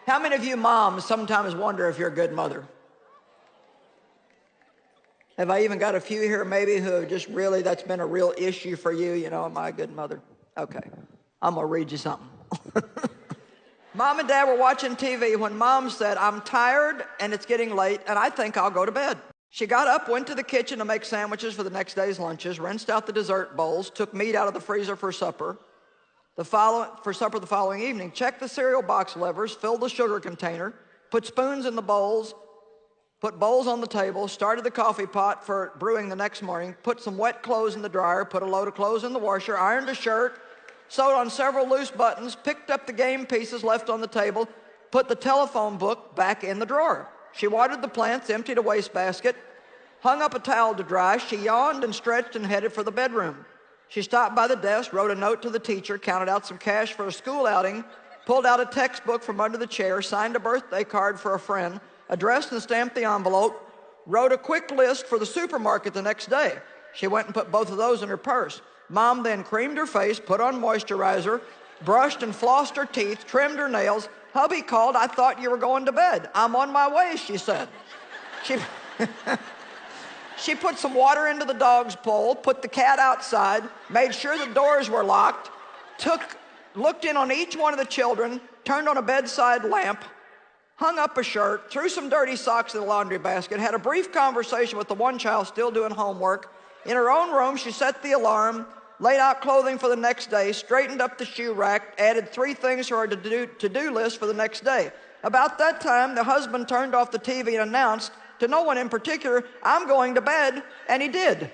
How many of you moms sometimes wonder if you're a good mother? Have I even got a few here maybe who just really, that's been a real issue for you? You know, am I a good mother? Okay, I'm gonna read you something. Mom and Dad were watching TV when Mom said, "I'm tired and it's getting late and I think I'll go to bed." She got up, went to the kitchen to make sandwiches for the next day's lunches, rinsed out the dessert bowls, took meat out of the freezer for supper the following evening, checked the cereal box levers, filled the sugar container, put spoons in the bowls, put bowls on the table, started the coffee pot for brewing the next morning, put some wet clothes in the dryer, put a load of clothes in the washer, ironed a shirt, sewed on several loose buttons, picked up the game pieces left on the table, put the telephone book back in the drawer. She watered the plants, emptied a wastebasket, hung up a towel to dry. She yawned and stretched and headed for the bedroom. She stopped by the desk, wrote a note to the teacher, counted out some cash for a school outing, pulled out a textbook from under the chair, signed a birthday card for a friend, addressed and stamped the envelope, wrote a quick list for the supermarket the next day. She went and put both of those in her purse. Mom then creamed her face, put on moisturizer, brushed and flossed her teeth, trimmed her nails. Hubby called. "I thought you were going to bed." "I'm on my way," she said. She put some water into the dog's bowl, put the cat outside, made sure the doors were locked, looked in on each one of the children, turned on a bedside lamp, hung up a shirt, threw some dirty socks in the laundry basket, had a brief conversation with the one child still doing homework. In her own room, she set the alarm, laid out clothing for the next day, straightened up the shoe rack, added 3 things to her to-do list for the next day. About that time, the husband turned off the TV and announced, to no one in particular, "I'm going to bed," and he did.